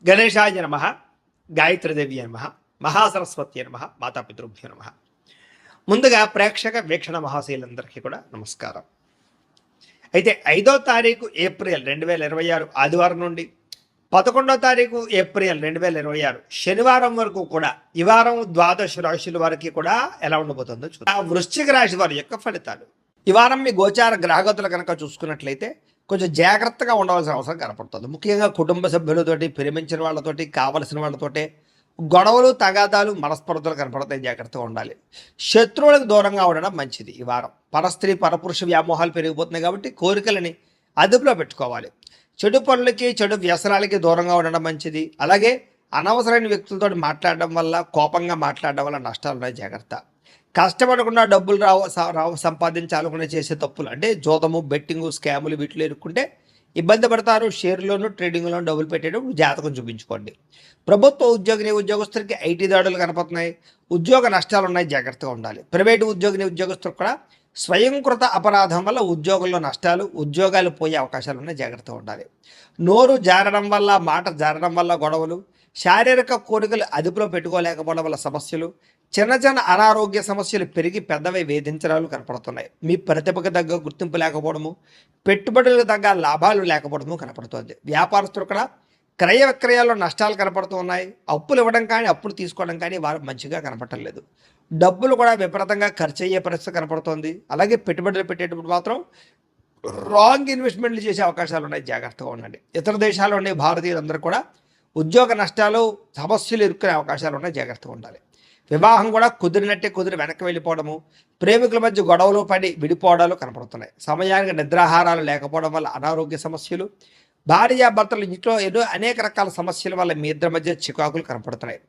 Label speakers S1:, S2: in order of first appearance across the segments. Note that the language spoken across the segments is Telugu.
S1: గణేశాయ నమ, గాయత్రీదేవి నమ, మహాసరస్వతి నమ, మాతాపితృభ్యో నమ. ముందుగా ప్రేక్షక వీక్షణ మహాశీలందరికీ కూడా నమస్కారం. అయితే 5వ తారీఖు ఏప్రిల్ 2026 ఆదివారం నుండి 11వ తారీఖు ఏప్రిల్ 2026 శనివారం వరకు కూడా ఈ వారం ద్వాదశ రాశుల వారికి కూడా ఎలా ఉండబోతుందో చూద్దాం. వృశ్చిక రాశి వారి యొక్క ఫలితాలు. ఈ వారం మీ గోచార గ్రహగతులు కనుక చూసుకున్నట్లయితే కొంచెం జాగ్రత్తగా ఉండవలసిన అవసరం కనపడుతుంది. ముఖ్యంగా కుటుంబ సభ్యులతోటి, ప్రేమించిన వాళ్ళతోటి, కావలసిన వాళ్ళతోటి గొడవలు, తగాదాలు, మనస్పర్ధలు కనపడతాయి. జాగ్రత్తగా ఉండాలి. శత్రువులకు దూరంగా ఉండడం మంచిది. ఈ వారం పరస్త్రీ పరపురుష వ్యామోహాలు పెరిగిపోతున్నాయి కాబట్టి కోరికలని అదుపులో పెట్టుకోవాలి. చెడు పనులకి, చెడు వ్యసనాలకి దూరంగా ఉండడం మంచిది. అలాగే అనవసరమైన వ్యక్తులతో మాట్లాడడం వల్ల, కోపంగా మాట్లాడడం వల్ల నష్టాలు ఉన్నాయి. జాగ్రత్త. కష్టపడకుండా డబ్బులు రావు సంపాదించాలనుకునే చేసే తప్పులు అంటే జోదము, బెట్టింగు, స్కాములు వీటిలో ఇరుక్కుంటే ఇబ్బంది పడతారు. షేర్లోను, ట్రేడింగ్లోను డబ్బులు పెట్టేటప్పుడు జాతకం చూపించుకోండి. ప్రభుత్వ ఉద్యోగస్తులకి ఐటీ దాడులు కనపడుతున్నాయి. ఉద్యోగ నష్టాలు ఉన్నాయి. జాగ్రత్తగా ఉండాలి. ప్రైవేటు ఉద్యోగస్తులకు కూడా స్వయంకృత అపరాధం వల్ల ఉద్యోగంలో నష్టాలు, ఉద్యోగాలు పోయే అవకాశాలు ఉన్నాయి. జాగ్రత్తగా ఉండాలి. నోరు జారడం వల్ల, మాట జారడం వల్ల గొడవలు, శారీరక కోరికలు అదుపులో పెట్టుకోలేకపోవడం వల్ల సమస్యలు, చిన్న చిన్న అనారోగ్య సమస్యలు పెరిగి పెద్దవి వేధించడాలు కనపడుతున్నాయి. మీ ప్రతిభకు తగ్గ గుర్తింపు లేకపోవడము, పెట్టుబడులకు తగ్గ లాభాలు లేకపోవడము కనపడుతుంది. వ్యాపారస్తులు కూడా క్రయ విక్రయాల్లో నష్టాలు కనపడుతూ ఉన్నాయి. అప్పులు ఇవ్వడం కానీ, అప్పులు తీసుకోవడం కానీ వారు మంచిగా కనపడలేదు. డబ్బులు కూడా విపరీతంగా ఖర్చు అయ్యే పరిస్థితి కనపడుతోంది. అలాగే పెట్టుబడులు పెట్టేటప్పుడు మాత్రం రాంగ్ ఇన్వెస్ట్మెంట్లు చేసే అవకాశాలు ఉన్నాయి. జాగ్రత్తగా ఉండండి. ఇతర దేశాల్లో ఉండే భారతీయులందరూ కూడా ఉద్యోగ నష్టాలు, సమస్యలు ఎదుర్కొనే అవకాశాలు ఉన్నాయి. జాగ్రత్తగా ఉండాలి. వివాహం కూడా కుదిరినట్టే కుదిరి వెనక్కి వెళ్ళిపోవడము, ప్రేమికుల మధ్య గొడవలు పడి విడిపోవడాలు కనపడుతున్నాయి. సమయానికి నిద్రాహారాలు లేకపోవడం వల్ల అనారోగ్య సమస్యలు, భార్యాభర్తలు ఇంట్లో ఏదో అనేక రకాల సమస్యల వల్ల మీ ఇద్దరి మధ్య చికాకులు కనపడుతున్నాయి.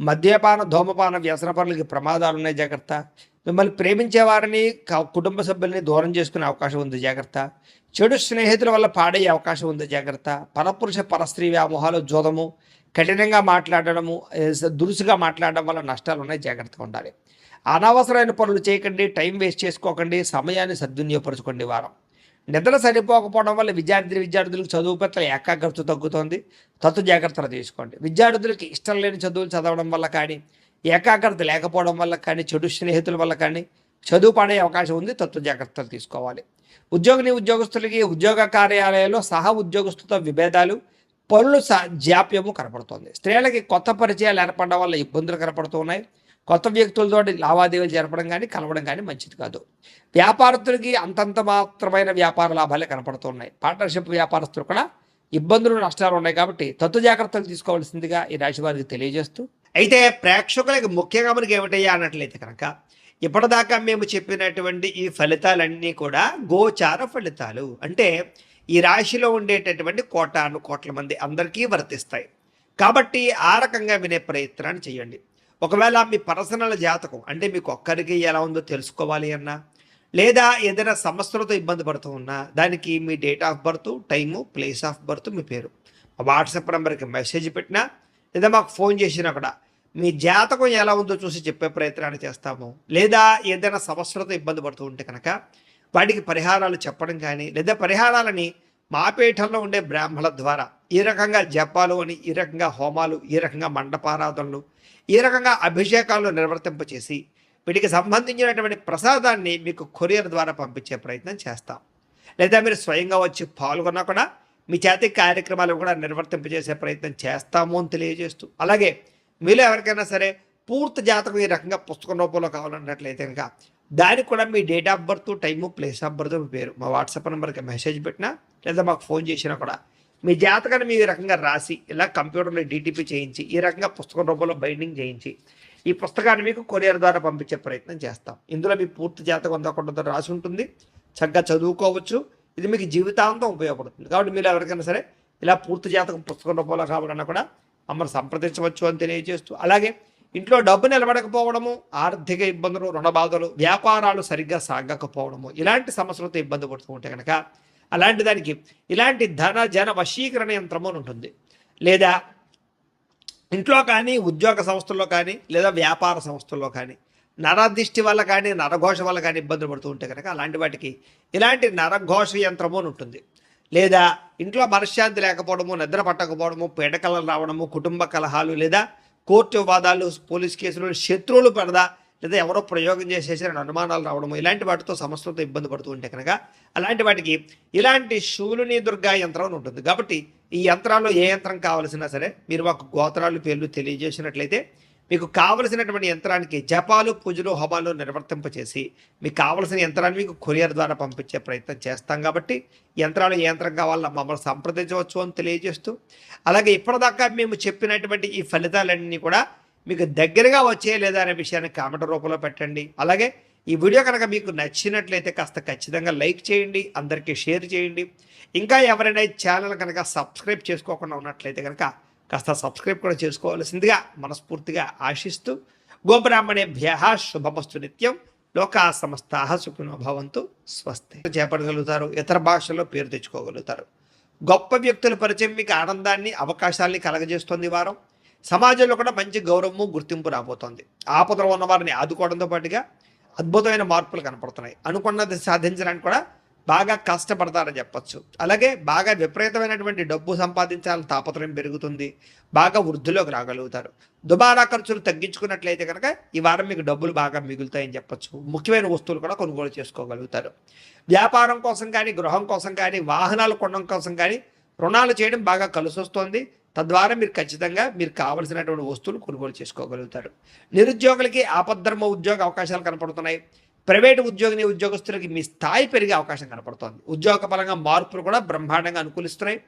S1: మద్యపాన, ధూమపాన, వ్యసన పనులకి ప్రమాదాలు ఉన్నాయి. జాగ్రత్త. మిమ్మల్ని ప్రేమించే వారిని, కుటుంబ సభ్యుల్ని దూరం చేసుకునే అవకాశం ఉంది. జాగ్రత్త. చెడు స్నేహితుల వల్ల పాడయ్యే అవకాశం ఉంది. జాగ్రత్త. పరపురుష పరస్త్రీ వ్యామోహాలు, జోదము, కఠినంగా మాట్లాడడము, దురుసుగా మాట్లాడడం వల్ల నష్టాలు ఉన్నాయి. జాగ్రత్తగా ఉండాలి. అనవసరమైన పనులు చేయకండి. టైం వేస్ట్ చేసుకోకండి. సమయాన్ని సద్వినియోగపరచుకోండి. వారం నిద్ర సరిపోకపోవడం వల్ల విద్యార్థులకు చదువు పట్ల ఏకాగ్రత తగ్గుతోంది. తత్తు జాగ్రత్తలు తీసుకోండి. విద్యార్థులకి ఇష్టం లేని చదువులు చదవడం వల్ల కానీ, ఏకాగ్రత లేకపోవడం వల్ల కానీ, చెడు స్నేహితుల వల్ల కానీ చదువు పడే అవకాశం ఉంది. తత్తు జాగ్రత్తలు తీసుకోవాలి. ఉద్యోగస్తులకి ఉద్యోగ కార్యాలయాల్లో సహా ఉద్యోగస్తులతో విభేదాలు, పనులు జాప్యము కనపడుతోంది. స్త్రీలకి కొత్త పరిచయాలు ఏర్పడడం వల్ల ఇబ్బందులు కనపడుతున్నాయి. కొత్త వ్యక్తులతో లావాదేవీలు జరపడం కానీ, కలవడం కానీ మంచిది కాదు. వ్యాపారస్తులకి అంతంత మాత్రమైన వ్యాపార లాభాలే కనపడుతున్నాయి. పార్ట్నర్షిప్ వ్యాపారస్తులు కూడా ఇబ్బందులు, నష్టాలు ఉన్నాయి. కాబట్టి తత్వ జాగ్రత్తలు తీసుకోవాల్సిందిగా ఈ రాశి వారికి తెలియజేస్తూ, అయితే ప్రేక్షకులకి ముఖ్యంగా మనకి ఏమిటయ్యా అన్నట్లయితే కనుక ఇప్పటిదాకా మేము చెప్పినటువంటి ఈ ఫలితాలన్నీ కూడా గోచార ఫలితాలు. అంటే ఈ రాశిలో ఉండేటటువంటి కోట్ల మంది అందరికీ వర్తిస్తాయి. కాబట్టి ఆ రకంగా వినే ప్రయత్నాన్ని చేయండి. ఒకవేళ మీ పర్సనల్ జాతకం అంటే మీకు ఒక్కరికి ఎలా ఉందో తెలుసుకోవాలి అన్నా, లేదా ఏదైనా సమస్యలతో ఇబ్బంది పడుతూ ఉన్నా, దానికి మీ date of birth, time, place of birth, మీ పేరు వాట్సాప్ నెంబర్కి మెసేజ్ పెట్టినా, లేదా మాకు ఫోన్ చేసినా కూడా మీ జాతకం ఎలా ఉందో చూసి చెప్పే ప్రయత్నాన్ని చేస్తాము. లేదా ఏదైనా సమస్యలతో ఇబ్బంది పడుతూ ఉంటే కనుక వాటికి పరిహారాలు చెప్పడం కానీ, లేదా పరిహారాలని మా పీఠంలో ఉండే బ్రాహ్మణుల ద్వారా ఈ రకంగా జపాలు అని, ఈ రకంగా హోమాలు, ఈ రకంగా మండపారాధనలు, ఈ రకంగా అభిషేకాలను నిర్వర్తింపచేసి వీటికి సంబంధించినటువంటి ప్రసాదాన్ని మీకు కొరియర్ ద్వారా పంపించే ప్రయత్నం చేస్తాం. లేదా మీరు స్వయంగా వచ్చి పాల్గొన్నా కూడా మీ చేతి కార్యక్రమాలు కూడా నిర్వర్తింపజేసే ప్రయత్నం చేస్తాము అని తెలియజేస్తూ, అలాగే మీలో ఎవరికైనా సరే పూర్తి జాతకం ఈ రకంగా పుస్తకం రూపంలో కావాలన్నట్లయితే కనుక దానికి కూడా మీ date of birth, time, place of birth, మీ పేరు మా వాట్సాప్ నెంబర్కి మెసేజ్ పెట్టినా, లేదా మాకు ఫోన్ చేసినా కూడా మీ జాతకాన్ని మీ రకంగా రాసి ఇలా కంప్యూటర్లో డీటీపీ చేయించి, ఈ రకంగా పుస్తకం రూపంలో బైండింగ్ చేయించి ఈ పుస్తకాన్ని మీకు కొరియర్ ద్వారా పంపించే ప్రయత్నం చేస్తాం. ఇందులో మీ పూర్తి జాతకం అందకుండా రాసి ఉంటుంది. చక్కగా చదువుకోవచ్చు. ఇది మీకు జీవితాంతం ఉపయోగపడుతుంది. కాబట్టి మీరు ఎవరికైనా సరే ఇలా పూర్తి జాతకం పుస్తకం రూపంలో కావాలన్నా కూడా మమ్మల్ని సంప్రదించవచ్చు అని తెలియజేస్తూ, అలాగే ఇంట్లో డబ్బు నిలబడకపోవడము, ఆర్థిక ఇబ్బందులు, రుణ బాధలు, వ్యాపారాలు సరిగ్గా సాగకపోవడము, ఇలాంటి సమస్యలతో ఇబ్బంది పడుతూ ఉంటే కనుక అలాంటి దానికి ఇలాంటి జన వశీకరణ యంత్రము అని ఉంటుంది. లేదా ఇంట్లో కానీ, ఉద్యోగ సంస్థల్లో కానీ, లేదా వ్యాపార సంస్థల్లో కానీ నరదిష్టి వల్ల కానీ, నరఘోష వల్ల కానీ ఇబ్బందులు పడుతూ ఉంటే కనుక అలాంటి వాటికి ఇలాంటి నరఘోష యంత్రము అని ఉంటుంది. లేదా ఇంట్లో మనశ్శాంతి లేకపోవడము, నిద్ర పట్టకపోవడము, పీడకలలు రావడము, కుటుంబ కలహాలు, లేదా కోర్టు వివాదాలు, పోలీస్ కేసులు, శత్రువులు పెడదా, లేదా ఎవరో ప్రయోగం చేసేసారని అనుమానాలు రావడము, ఇలాంటి వాటితో సమస్యలతో ఇబ్బంది పడుతూ ఉంటే కనుక అలాంటి వాటికి ఇలాంటి శూలిని దుర్గా యంత్రం అని ఉంటుంది. కాబట్టి ఈ యంత్రాల్లో ఏ యంత్రం కావాల్సినా సరే మీరు మాకు గోత్రాలు పేర్లు తెలియజేసినట్లయితే మీకు కావలసినటువంటి యంత్రానికి జపాలు, పూజలు, హోమాలు నిర్వర్తింపచేసి మీకు కావలసిన యంత్రాన్ని మీకు కొరియర్ ద్వారా పంపించే ప్రయత్నం చేస్తాం. కాబట్టి యంత్రాలు ఏ యంత్రం కావాలన్నా మమ్మల్ని సంప్రదించవచ్చు అని తెలియజేస్తూ, అలాగే ఇప్పటిదాకా మేము చెప్పినటువంటి ఈ ఫలితాలన్నీ కూడా మీకు దగ్గరగా వచ్చే లేదా అనే విషయాన్ని కామెంట్ రూపంలో పెట్టండి. అలాగే ఈ వీడియో కనుక మీకు నచ్చినట్లయితే కాస్త ఖచ్చితంగా లైక్ చేయండి, అందరికీ షేర్ చేయండి. ఇంకా ఎవరైనా ఈ ఛానల్ కనుక సబ్స్క్రైబ్ చేసుకోకుండా ఉన్నట్లయితే కనుక కాస్త సబ్స్క్రైబ్ కూడా చేసుకోవాల్సిందిగా మనస్ఫూర్తిగా ఆశిస్తూ, గోబ్రాహ్మణేభ్య శుభమస్తు నిత్యం, లోకా సమస్తా సుఖినో భవంతు, స్వస్తి. చేపట్టగలుగుతారు, ఇతర భాషల్లో పేరు తెచ్చుకోగలుగుతారు. గొప్ప వ్యక్తుల పరిచయం మీకు ఆనందాన్ని, అవకాశాలని కలగజేస్తుంది. ఈ వారం సమాజంలో కూడా మంచి గౌరవము, గుర్తింపు రాబోతోంది. ఆపదలో ఉన్న వారిని ఆదుకోవడంతో పాటుగా అద్భుతమైన మార్పులు కనపడుతున్నాయి. అనుకున్నది సాధించడానికి కూడా బాగా కష్టపడతారని చెప్పచ్చు. అలాగే బాగా విపరీతమైనటువంటి డబ్బు సంపాదించాలని తాపత్రయం పెరుగుతుంది. బాగా వృద్ధిలోకి రాగలుగుతారు. దుబారా ఖర్చులు తగ్గించుకున్నట్లయితే కనుక ఈ వారం మీకు డబ్బులు బాగా మిగులుతాయని చెప్పచ్చు. ముఖ్యమైన వస్తువులు కూడా కొనుగోలు చేసుకోగలుగుతారు. వ్యాపారం కోసం కానీ, గృహం కోసం కానీ, వాహనాలు కొనడం కోసం కానీ రుణాలు చేయడం బాగా కలిసి వస్తుంది. తద్వారా మీరు ఖచ్చితంగా మీరు కావలసినటువంటి వస్తువులు కొనుగోలు చేసుకోగలుగుతారు. నిరుద్యోగులకి ఆపద్ధర్మ ఉద్యోగ అవకాశాలు కనపడుతున్నాయి. ప్రైవేటు ఉద్యోగస్తులకి మీ స్థాయి పెరిగే అవకాశం కనపడుతోంది. ఉద్యోగ పరంగా మార్పులు కూడా బ్రహ్మాండంగా అనుకూలిస్తున్నాయి.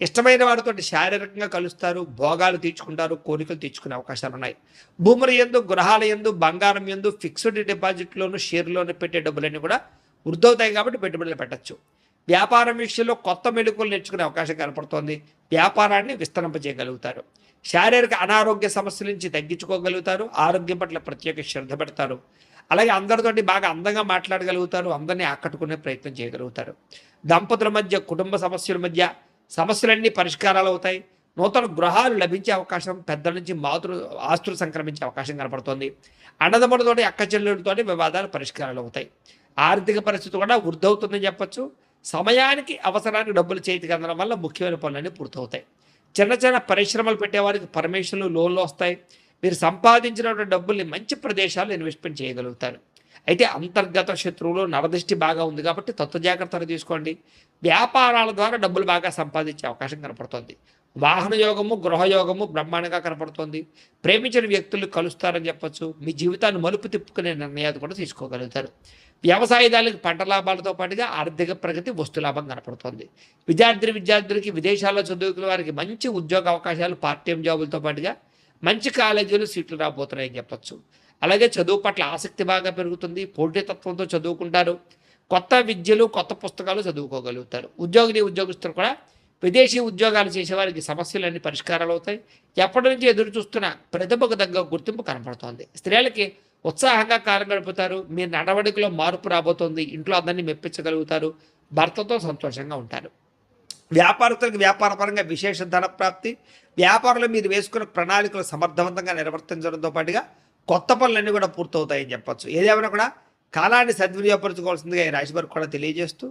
S1: ఇష్టమైన వారితో శారీరకంగా కలుస్తారు, భోగాలు తీర్చుకుంటారు, కోరికలు తీర్చుకునే అవకాశాలు ఉన్నాయి. భూముల యందు, గృహాల యందు, బంగారం యందు, ఫిక్స్డ్ డిపాజిట్లోను, షేర్లోను పెట్టే డబ్బులన్నీ కూడా వృద్ధవుతాయి. కాబట్టి పెట్టుబడులు పెట్టచ్చు. వ్యాపారం విషయంలో కొత్త మెళుకువలు నేర్చుకునే అవకాశం కనపడుతోంది. వ్యాపారాన్ని విస్తరింపజేయగలుగుతారు. శారీరక అనారోగ్య సమస్యల నుంచి తగ్గించుకోగలుగుతారు. ఆరోగ్యం పట్ల ప్రత్యేక శ్రద్ధ పెడతారు. అలాగే అందరితోటి బాగా అందంగా మాట్లాడగలుగుతారు. అందరినీ ఆకట్టుకునే ప్రయత్నం చేయగలుగుతారు. దంపతుల మధ్య, కుటుంబ సమస్యల మధ్య సమస్యలన్నీ పరిష్కారాలు అవుతాయి. నూతన గృహాలు లభించే అవకాశం, పెద్దల నుంచి ఆస్తులు సంక్రమించే అవకాశం కనపడుతోంది. అన్నదమ్ములతోటి, అక్క చెల్లెలతోటి వివాదాలు పరిష్కారాలు అవుతాయి. ఆర్థిక పరిస్థితి కూడా వృద్ధవుతుందని చెప్పచ్చు. సమయానికి అవసరానికి డబ్బులు చేతికి అందడం వల్ల ముఖ్యమైన పనులన్నీ పూర్తవుతాయి. చిన్న చిన్న పరిశ్రమలు పెట్టేవారికి పర్మిషన్లు, లోన్లు వస్తాయి. మీరు సంపాదించినటువంటి డబ్బుల్ని మంచి ప్రదేశాల్లో ఇన్వెస్ట్మెంట్ చేయగలుగుతారు. అయితే అంతర్గత శత్రువులు, నరదృష్టి బాగా ఉంది కాబట్టి జాగ్రత్తలు తీసుకోండి. వ్యాపారాల ద్వారా డబ్బులు బాగా సంపాదించే అవకాశం కనపడుతుంది. వాహన యోగము, గృహయోగము బ్రహ్మాండంగా కనపడుతుంది. ప్రేమించిన వ్యక్తులు కలుస్తారని చెప్పచ్చు. మీ జీవితాన్ని మలుపు తిప్పుకునే నిర్ణయాలు కూడా తీసుకోగలుగుతారు. వ్యవసాయదారులకు పంట లాభాలతో పాటుగా ఆర్థిక ప్రగతి, వస్తులాభం కనపడుతుంది. విద్యార్థులకి విదేశాల్లో చదువుకునే వారికి మంచి ఉద్యోగ అవకాశాలు, పార్ట్ టైం జాబులతో పాటుగా మంచి కాలేజీలు సీట్లు రాబోతున్నాయని చెప్పచ్చు. అలాగే చదువు పట్ల ఆసక్తి బాగా పెరుగుతుంది. పోటీతత్వంతో చదువుకుంటారు. కొత్త విద్యలు, కొత్త పుస్తకాలు చదువుకోగలుగుతారు. ఉద్యోగస్తులు కూడా విదేశీ ఉద్యోగాలు చేసేవారికి సమస్యలన్నీ పరిష్కారాలు అవుతాయి. ఎప్పటి నుంచి ఎదురు చూస్తున్న ప్రతిభకు తగ్గ గుర్తింపు కనపడుతోంది. స్త్రీలకి ఉత్సాహంగా కాలం గడుపుతారు. మీ నడవడికలో మార్పు రాబోతోంది. ఇంట్లో అందరినీ మెప్పించగలుగుతారు. భర్తతో సంతోషంగా ఉంటారు. వ్యాపారస్తులకు వ్యాపారపరంగా విశేష ధన ప్రాప్తి. వ్యాపారంలో మీరు వేసుకున్న ప్రణాళికలు సమర్థవంతంగా నిర్వర్తించడంతో పాటుగా కొత్త పనులన్నీ కూడా పూర్తవుతాయని చెప్పచ్చు. ఏదేమైనా కూడా కాలాన్ని సద్వినియోగపరచుకోవాల్సిందిగా ఈ రాశి వారికి కూడా తెలియజేస్తూ